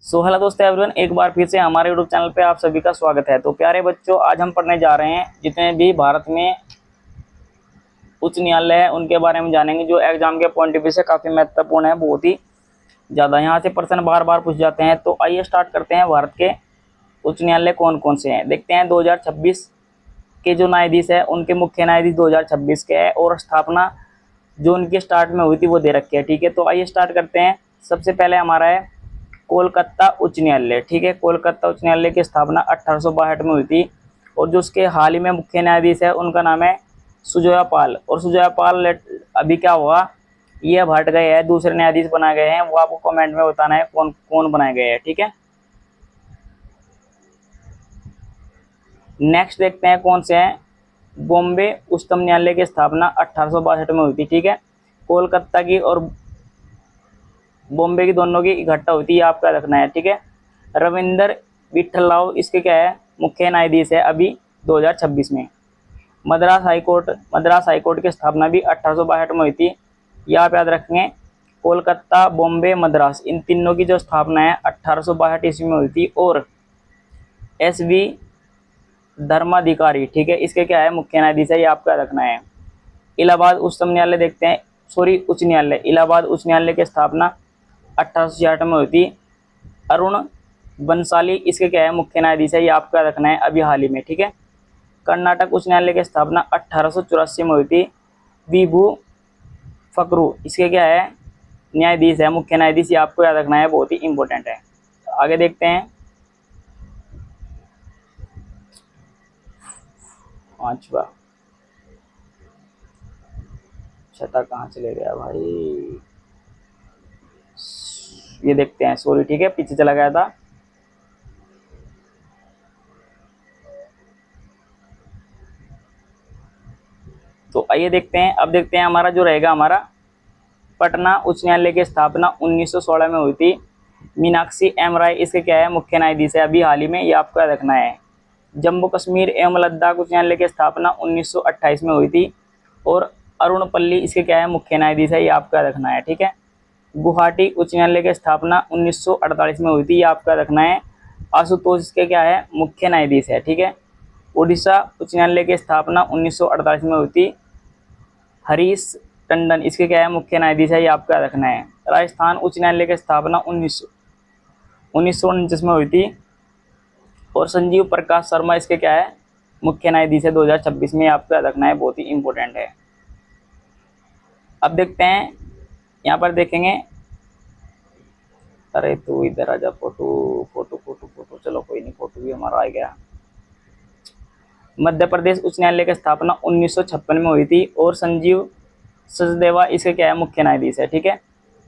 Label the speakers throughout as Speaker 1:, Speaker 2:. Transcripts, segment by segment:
Speaker 1: Hello दोस्तों everyone, एक बार फिर से हमारे यूट्यूब चैनल पे आप सभी का स्वागत है। तो प्यारे बच्चों, आज हम पढ़ने जा रहे हैं जितने भी भारत में उच्च न्यायालय है उनके बारे में जानेंगे, जो एग्जाम के पॉइंट ऑफ व्यू से काफ़ी महत्वपूर्ण है, बहुत ही ज़्यादा। यहाँ से प्रश्न बार बार पूछ जाते हैं। तो आइए स्टार्ट करते हैं। भारत के उच्च न्यायालय कौन कौन से हैं, देखते हैं। 2026 के जो न्यायाधीश है उनके मुख्य न्यायाधीश 2026 के हैं, और स्थापना जो उनकी स्टार्ट में हुई थी वो दे रखी है। ठीक है, तो आइए स्टार्ट करते हैं। सबसे पहले हमारा है कोलकाता उच्च न्यायालय। ठीक है, कोलकाता उच्च न्यायालय की स्थापना 1862 में हुई थी, और जो उसके हाल ही में मुख्य न्यायाधीश है उनका नाम है सुजोया पाल। और सुजोया पाल अभी क्या हुआ, ये अब हट गए हैं, दूसरे न्यायाधीश बनाए गए हैं। वो आपको कमेंट में बताना है कौन कौन बनाए गए हैं। ठीक है, नेक्स्ट देखते हैं कौन से हैं। बॉम्बे उच्चतम न्यायालय की स्थापना 1862 में हुई थी। ठीक है, कोलकाता की और बॉम्बे की दोनों की इकट्ठा होती है, आपका रखना है। ठीक है, रविंदर विठल राव इसके क्या है, मुख्य न्यायाधीश है अभी 2026 में। मद्रास हाईकोर्ट की स्थापना भी 1862 में हुई थी, ये आप याद रखेंगे। कोलकाता, बॉम्बे, मद्रास, इन तीनों की जो स्थापना है 1862 ईस्वी में हुई थी। और SV धर्माधिकारी, ठीक है, इसके क्या है, मुख्य न्यायाधीश है, ये आपका रखना है। इलाहाबाद उच्चतम न्यायालय देखते हैं, सॉरी उच्च न्यायालय, इलाहाबाद उच्च न्यायालय की स्थापना 1866 में हुई थी। अरुण बंसाली इसके क्या है, मुख्य न्यायाधीश है, ये आपका रखना है अभी हाल ही में। ठीक है, कर्नाटक उच्च न्यायालय की स्थापना 1884 में हुई थी। विभू फकरू इसके क्या है, न्यायाधीश है, मुख्य न्यायाधीश, ये आपको याद रखना है, बहुत ही इंपॉर्टेंट है। आगे देखते हैं। पांचवा, छठा कहाँ चले गया भाई, ये देखते हैं, सॉरी, ठीक है, पीछे चला गया था। तो आइए देखते हैं। अब देखते हैं हमारा जो रहेगा, हमारा पटना उच्च न्यायालय की स्थापना 1916 में हुई थी। मीनाक्षी एम राय इसके क्या है, मुख्य न्यायाधीश है अभी हाल ही में, ये आपका रखना है। जम्मू कश्मीर एवं लद्दाख उच्च न्यायालय की स्थापना 1928 में हुई थी, और अरुण पल्ली इसके क्या है, मुख्य न्यायाधीश है, ये आपका रखना है। ठीक है, गुवाहाटी उच्च न्यायालय की स्थापना 1948 में हुई थी, ये आपका रखना है। आशुतोष इसके क्या है, मुख्य न्यायाधीश है। ठीक है, उड़ीसा उच्च न्यायालय की स्थापना 1948 में हुई थी। हरीश टंडन इसके क्या है, मुख्य न्यायाधीश है, ये आपका रखना है। राजस्थान उच्च न्यायालय की स्थापना 1949 में हुई थी, और संजीव प्रकाश शर्मा इसके क्या है, मुख्य न्यायाधीश है 2026 में, आपका रखना है, बहुत ही इंपॉर्टेंट है। अब देखते हैं, यहाँ पर देखेंगे, अरे तू इधर आ जा, फोटो फोटो फोटो फोटो, चलो कोई नहीं, फोटो भी हमारा आ गया। मध्य प्रदेश उच्च न्यायालय की स्थापना 1956 में हुई थी, और संजीव सचदेवा इसके क्या है, मुख्य न्यायाधीश है। ठीक है,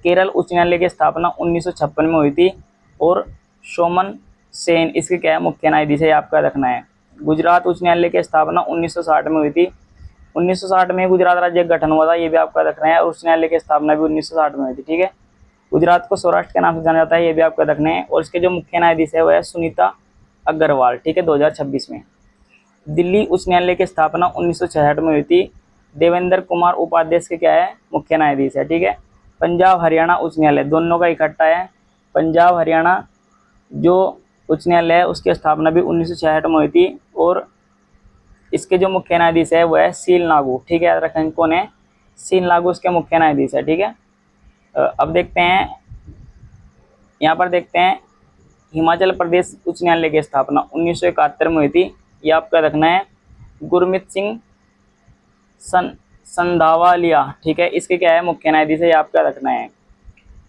Speaker 1: केरल उच्च न्यायालय की स्थापना 1956 में हुई थी, और सोमन सेन इसके क्या है, मुख्य न्यायाधीश है, आपका रखना है। गुजरात उच्च न्यायालय की स्थापना 1960 में हुई थी। 1960 में गुजरात राज्य का गठन हुआ था, ये भी आपका रखना है, और उच्च न्यायालय की स्थापना भी 1960 में हुई थी। ठीक है, गुजरात को सौराष्ट्र के नाम से जाना जाता है, ये भी आपका रखना है। और इसके जो मुख्य न्यायाधीश है वह है सुनीता अग्रवाल। ठीक है, 2026 में। दिल्ली उच्च न्यायालय की स्थापना 1966 में हुई थी। देवेंद्र कुमार उपाध्याय के क्या है, मुख्य न्यायाधीश है। ठीक है, पंजाब हरियाणा उच्च न्यायालय दोनों का इकट्ठा है। पंजाब हरियाणा जो उच्च न्यायालय है उसकी स्थापना भी 1966 में हुई थी, और इसके जो मुख्य न्यायाधीश है वह है सील नागू। ठीक है, याद रखेंगे कौन है, सील नागू उसके मुख्य न्यायाधीश है। ठीक है, अब देखते हैं, यहाँ पर देखते हैं, हिमाचल प्रदेश उच्च न्यायालय की स्थापना 1971 में हुई थी, ये आपका रखना है। गुरमीत सिंह संधावालिया, ठीक है, इसके क्या है, मुख्य न्यायाधीश है, ये आपका रखना है।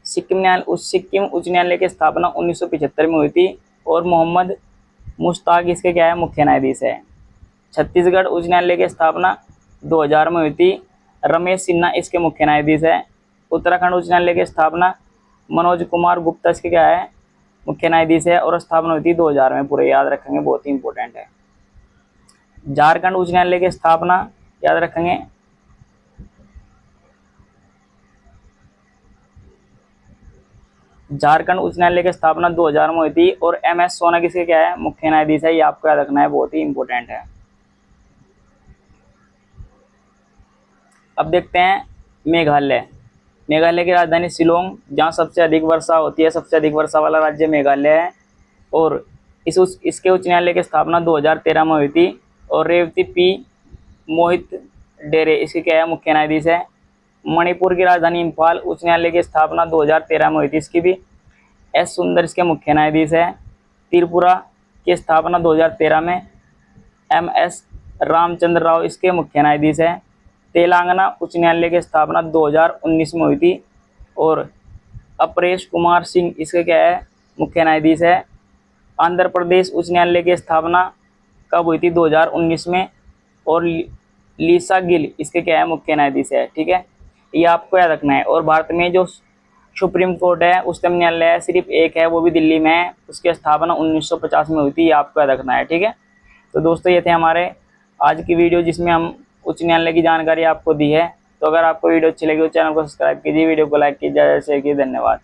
Speaker 1: सिक्किम उच्च न्यायालय की स्थापना 1975 में हुई थी, और मोहम्मद मुश्ताक इसके क्या है, मुख्य न्यायाधीश है। छत्तीसगढ़ उच्च न्यायालय की स्थापना 2000 में हुई थी। रमेश सिन्हा इसके मुख्य न्यायाधीश है। उत्तराखंड उच्च न्यायालय की स्थापना मनोज कुमार गुप्ता इसके क्या है, मुख्य न्यायाधीश है, और स्थापना हुई थी 2000 में, पूरे याद रखेंगे, बहुत ही इंपॉर्टेंट है। झारखंड उच्च न्यायालय की स्थापना याद रखेंगे, झारखंड उच्च न्यायालय की स्थापना 2000 में हुई थी, और MS सोना किसके क्या है, मुख्य न्यायाधीश है, ये आपको याद रखना है, बहुत ही इंपॉर्टेंट है। अब देखते हैं मेघालय। मेघालय की राजधानी शिलोंग, जहाँ सबसे अधिक वर्षा होती है, सबसे अधिक वर्षा वाला राज्य मेघालय है। और इसके उच्च न्यायालय की स्थापना 2013 में हुई थी। और रेवती पी मोहित डेरे इसके क्या है, मुख्य न्यायाधीश है। मणिपुर की राजधानी इम्फाल, उच्च न्यायालय की स्थापना 2013 में हुई थी इसकी भी। एस सुंदर इसके मुख्य न्यायाधीश है। त्रिपुरा की स्थापना 2013 में, एम एस रामचंद्र राव इसके मुख्य न्यायाधीश है। तेलंगाना उच्च न्यायालय की स्थापना 2019 में हुई थी और अपरेश कुमार सिंह इसके क्या है, मुख्य न्यायाधीश है। आंध्र प्रदेश उच्च न्यायालय की स्थापना कब हुई थी, 2019 में। और लीसा गिल इसके क्या है, मुख्य न्यायाधीश है। ठीक है, ये आपको याद रखना है। और भारत में जो सुप्रीम कोर्ट है, उच्चतम न्यायालय है, सिर्फ एक है, वो भी दिल्ली में है। उसकी स्थापना 1950 में हुई थी, ये आपको याद रखना है। ठीक है, तो दोस्तों ये थे हमारे आज की वीडियो, जिसमें हम उच्च न्यायालय की जानकारी आपको दी है। तो अगर आपको वीडियो अच्छी लगी तो चैनल को सब्सक्राइब कीजिए, वीडियो को लाइक कीजिए, शेयर कीजिए। धन्यवाद।